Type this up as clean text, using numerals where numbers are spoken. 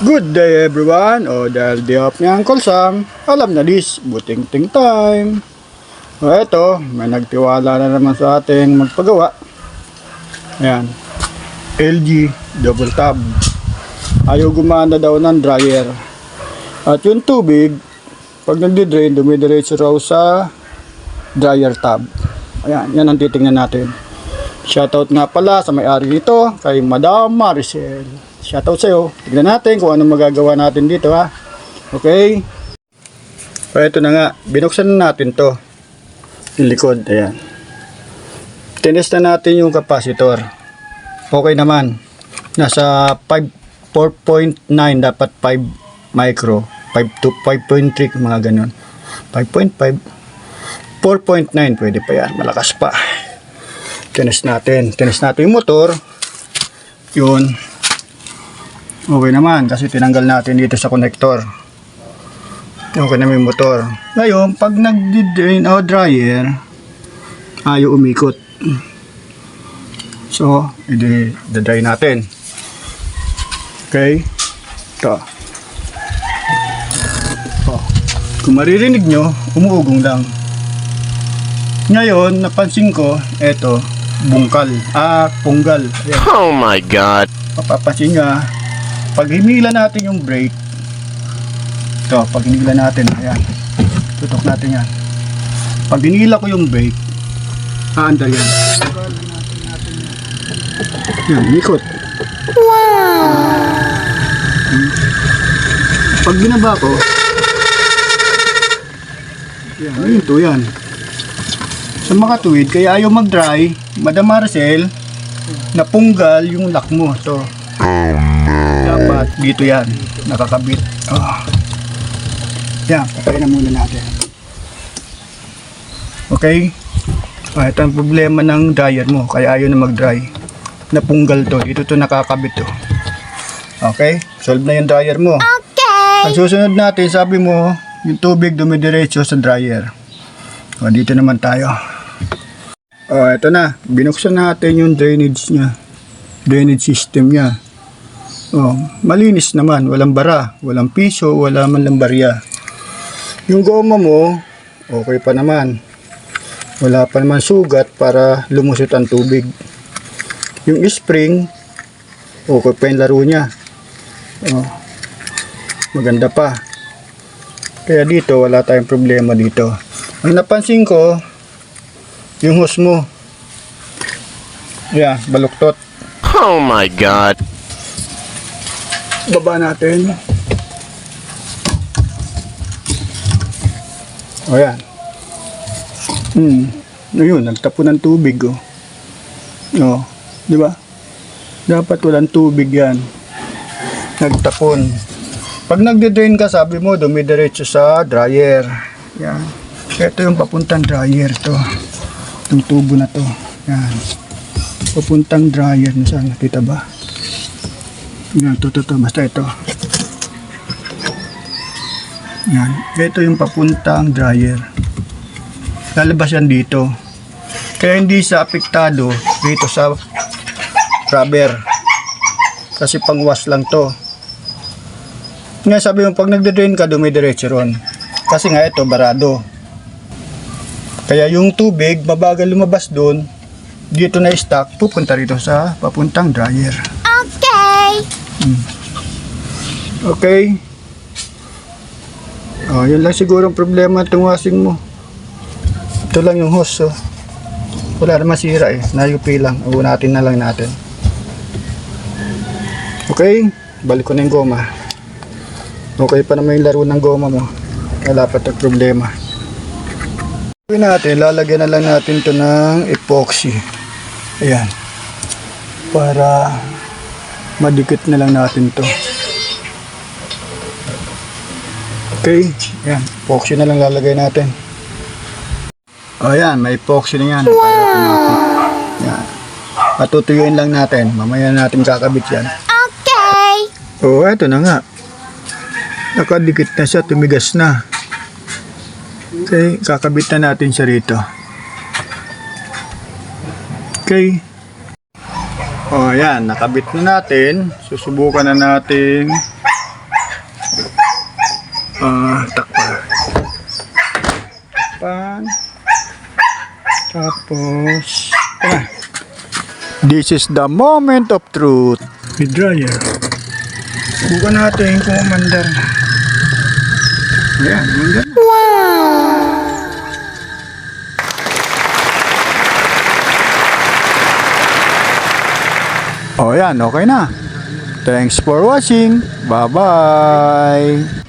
Good day everyone, dahil day off ni Uncle Sam, alam na this, buting-ting time. Eto, may nagtiwala na naman sa ating magpagawa. Ayan, LG double tab. Ayaw gumana daw ng dryer. At yung tubig, pag nagdi-drain, dumidiretso raw sa dryer tab. Ayan, yan ang titingnan natin. Shoutout nga pala sa may-ari nito, kay Madam Maricel. Shoutout sa'yo. Tignan natin kung anong magagawa natin dito, ha. Okay. So, ito na nga. Binuksan na natin to. Yung likod. Ayan. Tinest na natin yung capacitor. Okay naman. Nasa 4.9. Dapat 5 micro. 5 to 5.3. Mga ganun. 5.5. 4.9. Pwede pa yan. Malakas pa. Tinest natin. Tinest natin yung motor. Yun. Okay naman kasi tinanggal natin dito sa connector. Okay na yung motor. Ngayon, pag nag-drain o dryer, ayaw umikot. So, i-dry natin. Okay? Ito. Oh. Kung maririnig nyo, umuugong lang. Ngayon, napansin ko, eto, bungkal. Punggal. Ayan. Oh my God. Papapansin nga, pag hinila natin yung brake, ito, pag hinila natin, ayan, tutok natin yan. Pag hinila ko yung brake, aandar yan. Yan, ikot. Wow! Pag binaba ko, yan, ito yan. Sa makatuwid, kaya ayaw mag-dry, Madam Maricel, napunggal yung lock mo. Ito. Dapat dito yan, nakakabit. Yan, patayin na muna natin. Okay? Ito ang problema ng dryer mo, kaya ayaw na mag-dry. Napunggal to, dito to nakakabit to. Okay? Solve na yung dryer mo. Okay! Ang susunod natin, sabi mo, yung tubig dumidiretso sa dryer. Dito naman tayo. Ito na, binuksan natin yung drainage nya. Drainage system nya. Malinis naman, walang bara, walang piso, wala man lang barya. Yung goma mo, okay pa naman. Wala pa naman sugat para lumusot ang tubig. Yung spring, okay pa yung laro niya. Maganda pa. Kaya dito, wala tayong problema dito. Ang napansin ko, yung hose mo. Yeah, baluktot. Oh my God. Baba natin. Ayan. Ayun, nagtapo ng tubig. Di ba? Dapat walang tubig yan. Nagtapon. Pag nagde-drain ka, sabi mo, dumidiretso sa dryer. Yan. Ito yung papuntang dryer to. Itong tubo na to. Yan. Papuntang dryer. Nasaan? Nakita ba? Yan, to. Basta ito. Yan. Ito yung papuntang dryer. Lalabas yan dito. Kaya hindi sa apektado dito sa rubber. Kasi pang wash lang to. Nga sabi mo, pag nagde-drain ka, dumidiretso ron. Kasi nga ito, barado. Kaya yung tubig, mabagal lumabas doon, dito na stock, pupunta rito sa papuntang dryer. Okay. Yun lang siguro ang problema itong washing mo. Ito lang yung hose. Wala naman sira eh. Nayupi lang. Unatin na lang natin. Okay. Balik ko na yung goma. Okay pa naman yung laro ng goma mo. Wala pa itong problema. Gawin natin. Lalagyan na lang natin ito ng epoxy. Ayan. Para madikit na lang natin to. Okay, yan, epoxy na lang lalagay natin. Ayan, may epoxy na yan. Wow! Yan. Patutuyuin lang natin. Mamaya natin kakabit yan. Okay! Eto na nga. Nakadikit na siya, tumigas na. Okay, kakabit na natin siya rito. Okay. Ayan, nakabit na natin. Susubukan na natin Takpan. Takpan. Tapos, this is the moment of truth. With dryer. Bukan natin kung umandar. Ayan, umandar. O yan, okay na. Thanks for watching. Bye-bye.